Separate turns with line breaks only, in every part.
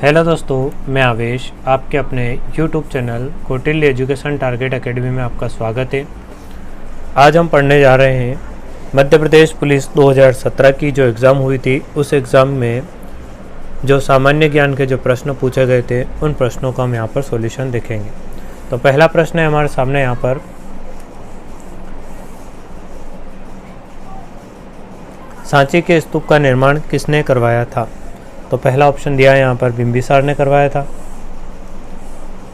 Hello दोस्तों, मैं आवेश आपके अपने YouTube channel Kautilya education target academy में आपका स्वागत है। आज हम पढ़ने जा रहे हैं मध्य प्रदेश पुलिस 2017 की जो एग्ज़ाम हुई थी, उस एग्ज़ाम में जो सामान्य ज्ञान के जो प्रश्न पूछे गए थे उन प्रश्नों का हम यहाँ पर सॉल्यूशन देखेंगे। तो पहला प्रश्न है हमारे सामने यहाँ पर, सांची के स्तूप का निर्माण किसने करवाया था? तो पहला ऑप्शन दिया है यहाँ पर बिंबिसार ने करवाया था।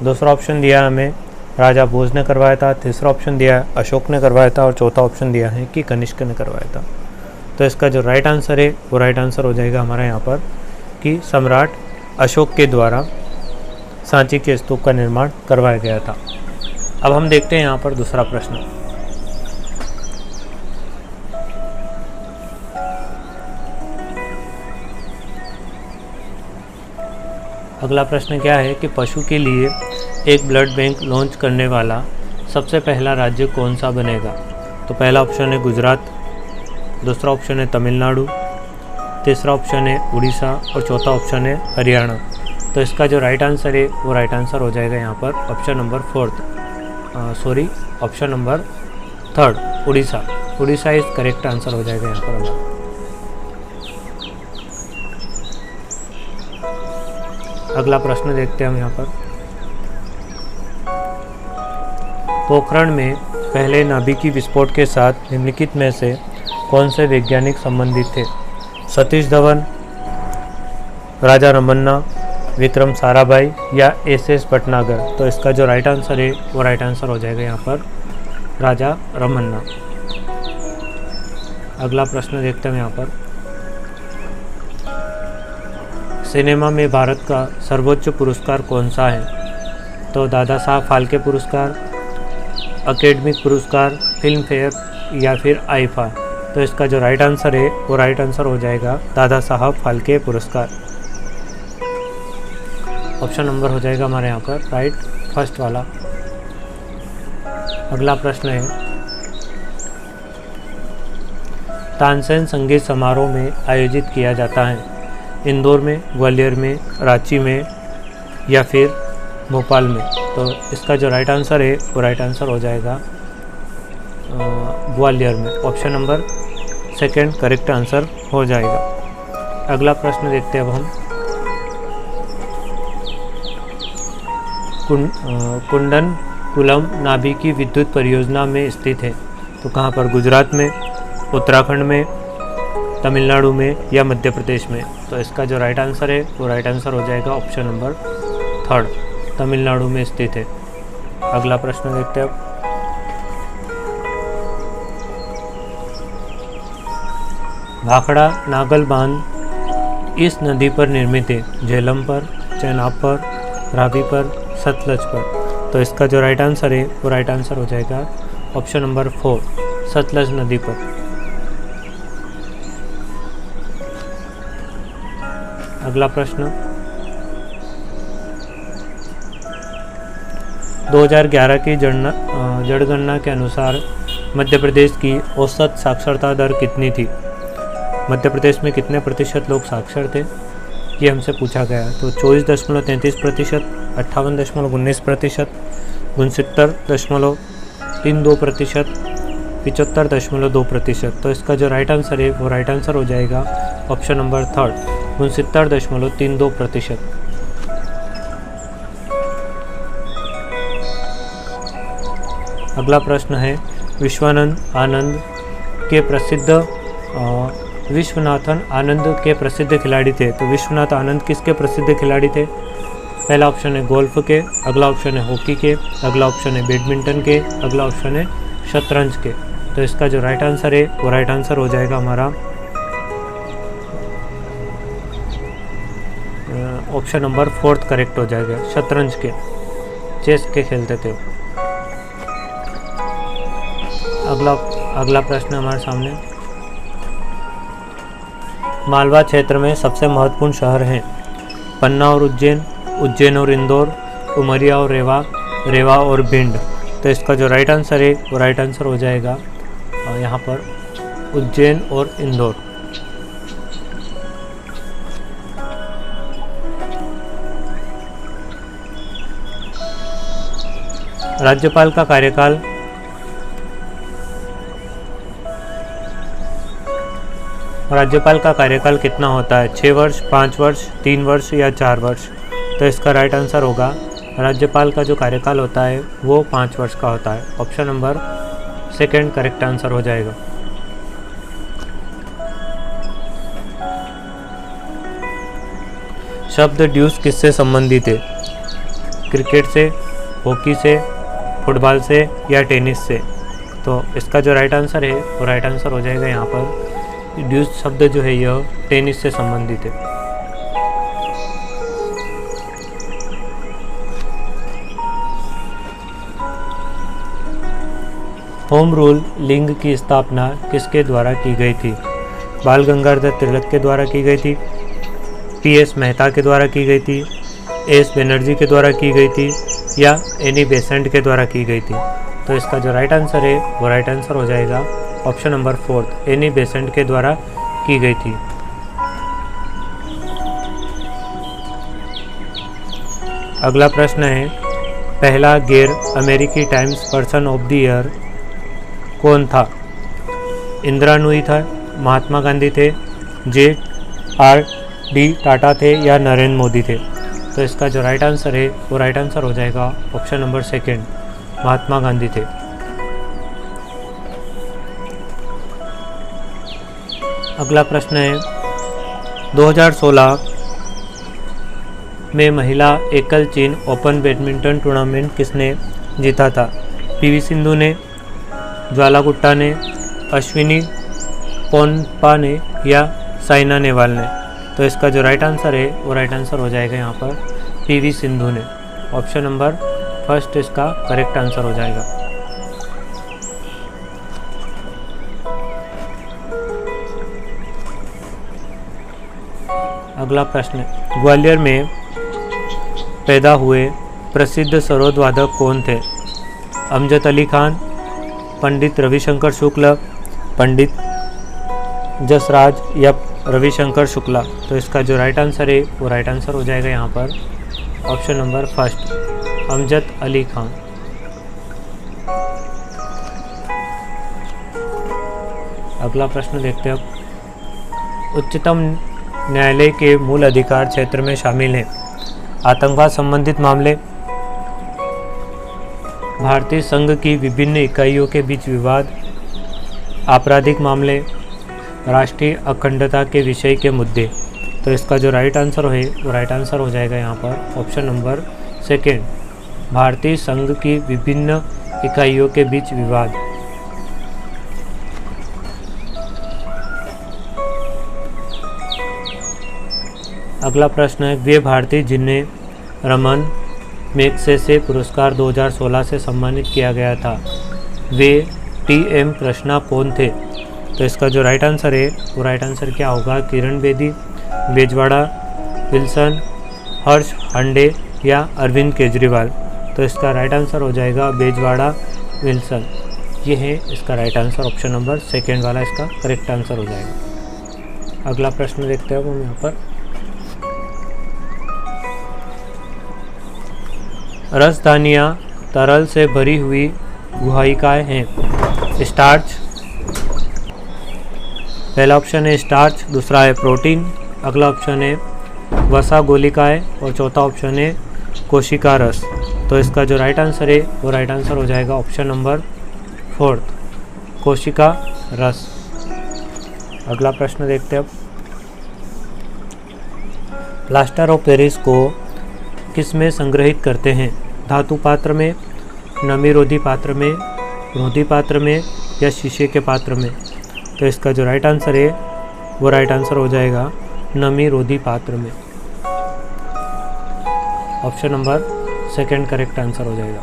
दूसरा ऑप्शन दिया हमें राजा भोज ने करवाया था। तीसरा ऑप्शन दिया है अशोक ने करवाया था और चौथा ऑप्शन दिया है कि कनिष्क ने करवाया था। तो इसका जो राइट आंसर है वो राइट आंसर हो जाएगा हमारा यहाँ पर कि सम्राट अशोक के द्वारा सांची के स्तूप का निर्माण करवाया गया था। अब हम देखते हैं यहाँ पर दूसरा प्रश्न। अगला प्रश्न क्या है कि पशु के लिए एक ब्लड बैंक लॉन्च करने वाला सबसे पहला राज्य कौन सा बनेगा? तो पहला ऑप्शन है गुजरात, दूसरा ऑप्शन है तमिलनाडु, तीसरा ऑप्शन है उड़ीसा और चौथा ऑप्शन है हरियाणा। तो इसका जो राइट आंसर है वो राइट आंसर हो जाएगा यहाँ पर option number third Orissa. Orissa इस करेक्ट आंसर हो जाएगा यहाँ पर हमारा। अगला प्रश्न देखते हैं हम यहाँ पर। पोखरण में पहले नाभिकीय विस्फोट के साथ निम्नलिखित में से कौन से वैज्ञानिक संबंधित थे? सतीश धवन, राजा रमन्ना, विक्रम साराभाई या एस भटनागर। तो इसका जो राइट आंसर है वो राइट आंसर हो जाएगा यहाँ पर राजा रमन्ना। अगला प्रश्न देखते हैं यहाँ पर। सिनेमा में भारत का सर्वोच्च पुरस्कार कौन सा है? तो दादा साहब फाल्के पुरस्कार, अकेडमिक पुरस्कार, फिल्म फेयर या फिर आईफा। तो इसका जो राइट आंसर है वो राइट आंसर हो जाएगा दादा साहब फाल्के पुरस्कार। ऑप्शन नंबर हो जाएगा हमारे यहाँ पर राइट फर्स्ट वाला। अगला प्रश्न है, तानसेन संगीत समारोह में आयोजित किया जाता है इंदौर में, ग्वालियर में, रांची में या फिर भोपाल में? तो इसका जो राइट आंसर है वो राइट आंसर हो जाएगा ग्वालियर में। Option number second correct answer हो जाएगा। अगला प्रश्न देखते हैं अब हम। कुंडनकुलम नाभिकीय विद्युत परियोजना में स्थित है। तो कहाँ पर? गुजरात में, उत्तराखंड में, तमिलनाडु में या मध्य प्रदेश में? तो इसका जो राइट आंसर है वो राइट आंसर हो जाएगा ऑप्शन नंबर थर्ड, तमिलनाडु में स्थित है। अगला प्रश्न देखते हैं अब। भाखड़ा नागल बांध इस नदी पर निर्मित है? झेलम पर, चेनाब पर, रावी पर, सतलज पर? तो इसका जो राइट आंसर है वो राइट आंसर हो जाएगा ऑप्शन नंबर 4, सतलज नदी पर। अगला प्रश्न, 2011 की जनगणना के अनुसार मध्य प्रदेश की औसत साक्षरता दर कितनी थी? मध्य प्रदेश में कितने प्रतिशत लोग साक्षर थे ये हमसे पूछा गया। तो 24.33%, 58.19%, 69.32%, 75.2%। तो इसका जो राइट आंसर है वो राइट आंसर हो जाएगा ऑप्शन नंबर थर्ड, 69.32%। अगला प्रश्न है, विश्वनाथन आनंद के प्रसिद्ध खिलाड़ी थे। तो विश्वनाथ आनंद किसके प्रसिद्ध खिलाड़ी थे? पहला ऑप्शन है गोल्फ के, अगला ऑप्शन है हॉकी के, अगला ऑप्शन है बैडमिंटन के, अगला ऑप्शन है शतरंज के। तो इसका जो राइट आंसर है वो राइट आंसर हो जाएगा हमारा ऑप्शन नंबर 4 करेक्ट हो जाएगा, शतरंज के, चेस के खेलते थे। अगला प्रश्न हमारे सामने, मालवा क्षेत्र में सबसे महत्वपूर्ण शहर हैं? पन्ना और उज्जैन, उज्जैन और इंदौर, उमरिया और रेवा और भिंड। तो इसका जो राइट आंसर है वो राइट आंसर हो जाएगा यहाँ पर उज्जैन और इंदौर। राज्यपाल का कार्यकाल कितना होता है? 6 वर्ष, 5 वर्ष, 3 वर्ष या 4 वर्ष? तो इसका राइट आंसर होगा राज्यपाल का जो कार्यकाल होता है वो 5 वर्ष का होता है। Option number second correct answer हो जाएगा। शब्द ड्यूस किससे संबंधित है? क्रिकेट से, हॉकी से, फुटबॉल से या टेनिस से? तो इसका जो राइट आंसर है वो राइट आंसर हो जाएगा यहाँ पर ड्यूस शब्द जो है यह टेनिस से संबंधित है। होम रूल लिंग की स्थापना किसके द्वारा की गई थी? बाल गंगाधर तिलक के द्वारा की गई थी, पीएस मेहता के द्वारा की गई थी, एस बनर्जी के द्वारा की गई थी या एनी बेसेंट के द्वारा की गई थी? तो इसका जो राइट आंसर है वो राइट आंसर हो जाएगा ऑप्शन नंबर 4 एनी बेसेंट के द्वारा की गई थी। अगला प्रश्न है, पहला गैर अमेरिकी times person of the year कौन था? इंदिरा नूई था, महात्मा गांधी थे, JRD टाटा थे या नरेंद्र मोदी थे? तो इसका जो राइट आंसर है वो राइट आंसर हो जाएगा ऑप्शन नंबर 2 महात्मा गांधी थे। अगला प्रश्न है, 2016 में महिला एकल चीन ओपन बैडमिंटन टूर्नामेंट किसने जीता था? PV सिंधु ने, ज्वाला गुट्टा ने, अश्विनी पोनप्पा ने या साइना नेहवाल ने? तो इसका जो राइट आंसर है वो राइट आंसर हो जाएगा यहाँ पर PV सिंधु ने। ऑप्शन नंबर 1 इसका करेक्ट आंसर हो जाएगा। अगला प्रश्न है, ग्वालियर में पैदा हुए प्रसिद्ध सरोद वादक कौन थे? अमजद अली खान, पंडित रविशंकर शुक्ल, पंडित जसराज या रविशंकर शुक्ला? तो इसका जो राइट आंसर है वो राइट आंसर हो जाएगा यहाँ पर ऑप्शन नंबर 1 अमजद अली खान। अगला प्रश्न देखते हैं, उच्चतम न्यायालय के मूल अधिकार क्षेत्र में शामिल हैं आतंकवाद संबंधित मामले, भारतीय संघ की विभिन्न इकाइयों के बीच विवाद, आपराधिक मामले, राष्ट्रीय अखंडता के विषय के मुद्दे? तो इसका जो राइट आंसर है वो राइट आंसर हो जाएगा यहाँ पर ऑप्शन नंबर 2 भारतीय संघ की विभिन्न इकाइयों के बीच विवाद। अगला प्रश्न है, वे भारतीय जिन्हें रमन मैगसेसे पुरस्कार 2016 से सम्मानित किया गया था वे TM कृष्णा कौन थे? तो इसका जो राइट आंसर है वो राइट आंसर क्या होगा? किरण बेदी, बेजवाड़ा विल्सन, हर्ष हांडे या अरविंद केजरीवाल? तो इसका राइट आंसर हो जाएगा बेजवाड़ा विल्सन। ये है इसका राइट आंसर, ऑप्शन नंबर 2 वाला इसका करेक्ट आंसर हो जाएगा। अगला प्रश्न देखते हैं हम यहाँ पर, रसदानियाँ तरल से भरी हुई गुहायिकाएँ हैं। स्टार्च, पहला ऑप्शन है स्टार्च, दूसरा है प्रोटीन, अगला ऑप्शन है वसा गोलिकाएँ और चौथा ऑप्शन है कोशिका रस। तो इसका जो राइट आंसर है वो राइट आंसर हो जाएगा ऑप्शन नंबर 4 कोशिका रस। अगला प्रश्न देखते हैं अब, प्लास्टर ऑफ पेरिस को किस में संग्रहित करते हैं? धातु पात्र में, नमीरोधी पात्र में, रोधी पात्र में या शीशे के पात्र में? तो इसका जो राइट आंसर है वो राइट आंसर हो जाएगा नमीरोधी पात्र में। ऑप्शन नंबर 2 करेक्ट आंसर हो जाएगा।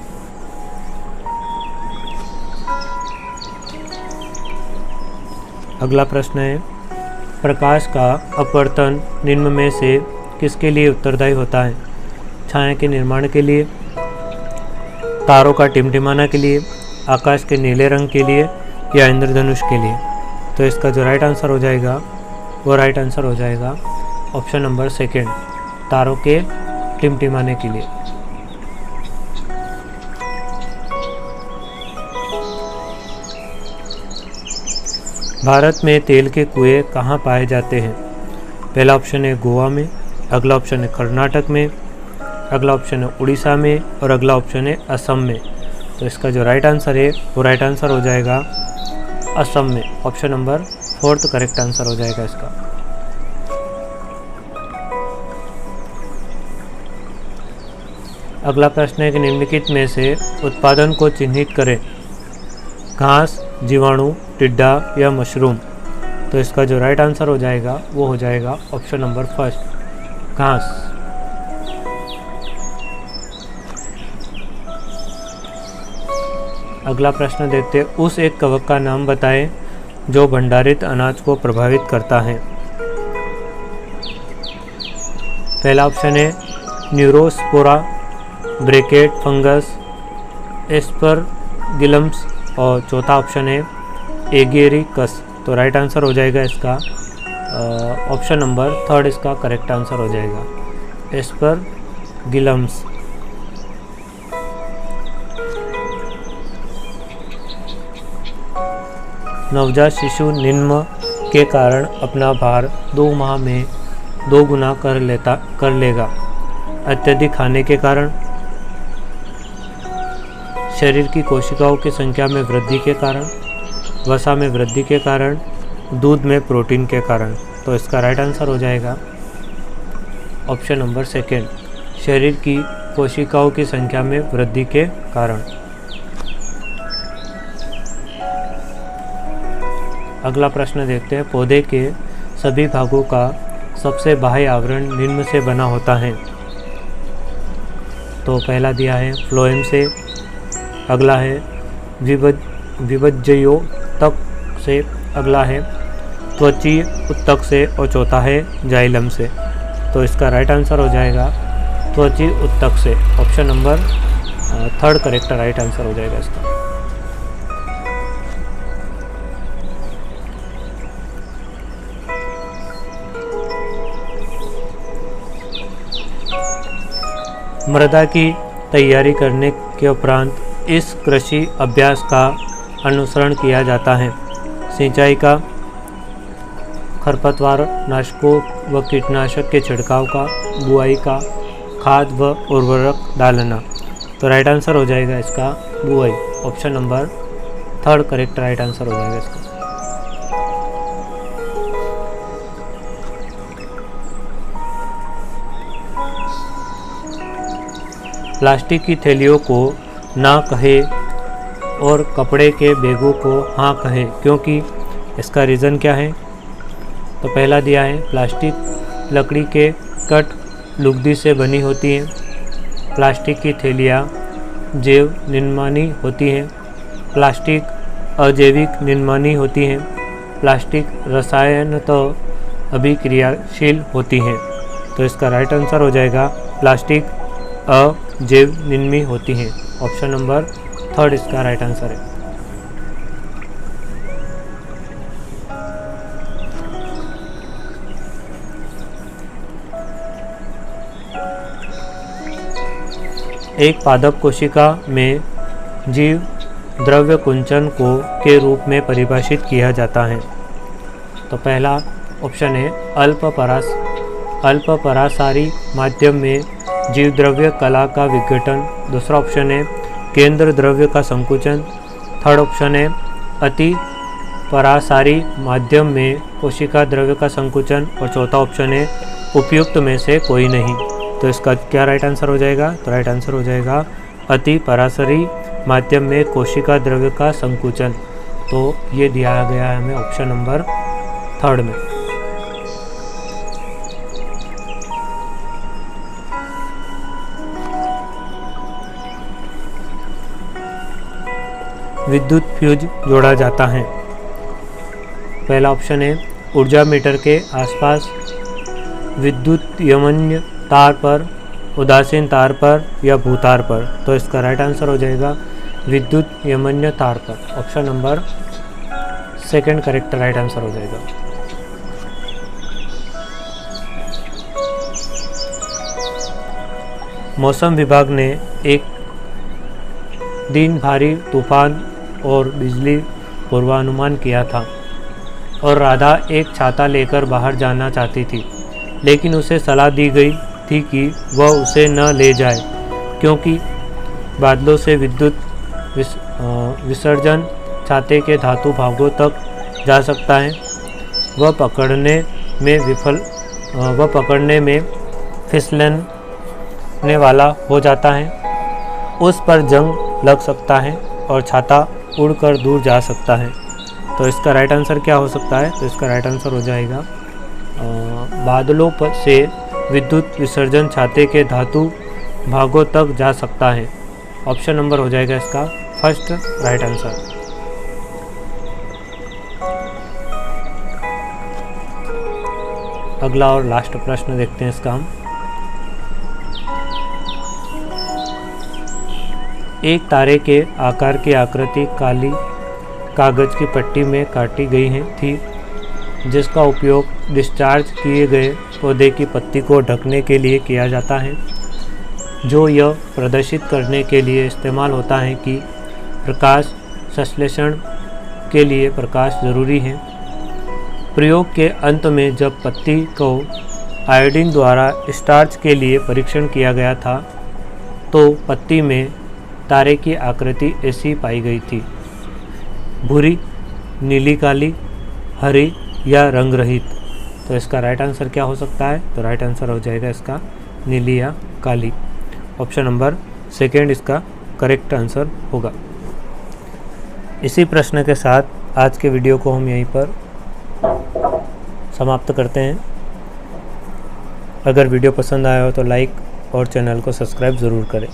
अगला प्रश्न है, प्रकाश का अपवर्तन निम्न में से किसके लिए उत्तरदायी होता है? छाया के निर्माण के लिए, तारों का टिमटिमाना के लिए, आकाश के नीले रंग के लिए या इंद्रधनुष के लिए? तो इसका जो राइट आंसर हो जाएगा वो राइट आंसर हो जाएगा ऑप्शन नंबर 2 तारों के टिमटिमाने के लिए। भारत में तेल के कुएं कहाँ पाए जाते हैं? पहला ऑप्शन है गोवा में, अगला ऑप्शन है कर्नाटक में, अगला ऑप्शन है उड़ीसा में और अगला ऑप्शन है असम में। तो इसका जो राइट आंसर है वो राइट आंसर हो जाएगा असम में। ऑप्शन नंबर 4 करेक्ट आंसर हो जाएगा इसका। अगला प्रश्न है कि निम्नलिखित में से उत्पादन को चिन्हित करें। घास, जीवाणु, टिड्डा या मशरूम। तो इसका जो राइट आंसर हो जाएगा वो हो जाएगा ऑप्शन नंबर 1 घास। अगला प्रश्न देखते हैं, उस एक कवक का नाम बताएं जो भंडारित अनाज को प्रभावित करता है। पहला ऑप्शन है न्यूरोस्पोरा, ब्रैकेट फंगस, एस्परगिलम्स और चौथा ऑप्शन है एगेरिकस। तो राइट आंसर हो जाएगा इसका ऑप्शन नंबर 3 इसका करेक्ट आंसर हो जाएगा एस्परगिलम्स। नवजात शिशु निम्न के कारण अपना भार 2 माह में 2 गुना कर लेगा। अत्यधिक खाने के कारण, शरीर की कोशिकाओं की संख्या में वृद्धि के कारण, वसा में वृद्धि के कारण, दूध में प्रोटीन के कारण। तो इसका राइट आंसर हो जाएगा ऑप्शन नंबर 2 शरीर की कोशिकाओं की संख्या में वृद्धि के कारण। अगला प्रश्न देखते हैं, पौधे के सभी भागों का सबसे बाह्य आवरण निम्न से बना होता है। तो पहला दिया है फ्लोएम से, अगला है विभज्यो तक से, अगला है त्वचीय उत्तक से और चौथा है जाइलम से। तो इसका राइट आंसर हो जाएगा त्वचीय उत्तक से। Option number 3 correct right answer हो जाएगा इसका। मृदा की तैयारी करने के उपरांत इस कृषि अभ्यास का अनुसरण किया जाता है। सिंचाई का, खरपतवार नाशकों व कीटनाशक के छिड़काव का, बुआई का, खाद व उर्वरक डालना। तो राइट आंसर हो जाएगा इसका बुआई। Option number 3 correct right answer हो जाएगा इसका। प्लास्टिक की थैलियों को ना कहे और कपड़े के बैगों को हाँ कहे, क्योंकि इसका रीज़न क्या है? तो पहला दिया है प्लास्टिक लकड़ी के कट लुगदी से बनी होती हैं, प्लास्टिक की थैलियाँ जैव निर्माणी होती हैं, प्लास्टिक अजैविक निर्माणी होती हैं, प्लास्टिक रसायनतः अभिक्रियाशील होती हैं। तो इसका राइट आंसर हो जाएगा प्लास्टिक अजैव निर्मी होती हैं। ऑप्शन नंबर 3 इसका राइट आंसर है। एक पादप कोशिका में जीव द्रव्य कुंचन को के रूप में परिभाषित किया जाता है। तो पहला ऑप्शन है अल्प परासारी माध्यम में जीव द्रव्य कला का विघटन। दूसरा ऑप्शन है केंद्र द्रव्य का संकुचन। थर्ड ऑप्शन है अति परासारी माध्यम में कोशिका द्रव्य का संकुचन। और चौथा ऑप्शन है उपयुक्त में से कोई नहीं। तो इसका क्या राइट आंसर हो जाएगा? तो राइट आंसर हो जाएगा अति परासारी माध्यम में कोशिका द्रव्य का संकुचन। तो ये दिया गया है हमें ऑप्शन नंबर 3 में। विद्युत फ्यूज जोड़ा जाता है। पहला ऑप्शन है ऊर्जा मीटर के आसपास, विद्युत यमन्य तार पर, उदासीन तार पर या भूतार पर। तो इसका राइट आंसर हो जाएगा विद्युत यमन्य तार पर। Option number 2 correct right answer हो जाएगा। मौसम विभाग ने एक दिन भारी तूफान और बिजली पूर्वानुमान किया था। और राधा एक छाता लेकर बाहर जाना चाहती थी, लेकिन उसे सलाह दी गई थी कि वह उसे न ले जाए क्योंकि बादलों से विद्युत विसर्जन छाते के धातु भागों तक जा सकता है। वह पकड़ने में फिसलने वाला हो जाता है, उस पर जंग लग सकता है और छाता उड़कर दूर जा सकता है। तो इसका राइट आंसर क्या हो सकता है? तो इसका राइट आंसर हो जाएगा बादलों से विद्युत विसर्जन छाते के धातु भागों तक जा सकता है। ऑप्शन नंबर हो जाएगा इसका फर्स्ट राइट आंसर। अगला और लास्ट प्रश्न देखते हैं इसका हम। एक तारे के आकार की आकृति काली कागज की पट्टी में काटी गई थी, जिसका उपयोग डिस्चार्ज किए गए पौधे की पत्ती को ढकने के लिए किया जाता है, जो यह प्रदर्शित करने के लिए इस्तेमाल होता है कि प्रकाश संश्लेषण के लिए प्रकाश जरूरी है। प्रयोग के अंत में जब पत्ती को आयोडीन द्वारा स्टार्च के लिए परीक्षण किया गया था, तो पत्ती में तारे की आकृति ऐसी पाई गई थी: भूरी, नीली काली, हरी या रंग रहित। तो इसका राइट आंसर क्या हो सकता है? तो राइट आंसर हो जाएगा इसका नीली या काली। ऑप्शन नंबर सेकेंड इसका करेक्ट आंसर होगा। इसी प्रश्न के साथ आज के वीडियो को हम यहीं पर समाप्त करते हैं। अगर वीडियो पसंद आया हो तो लाइक और चैनल को सब्सक्राइब ज़रूर करें।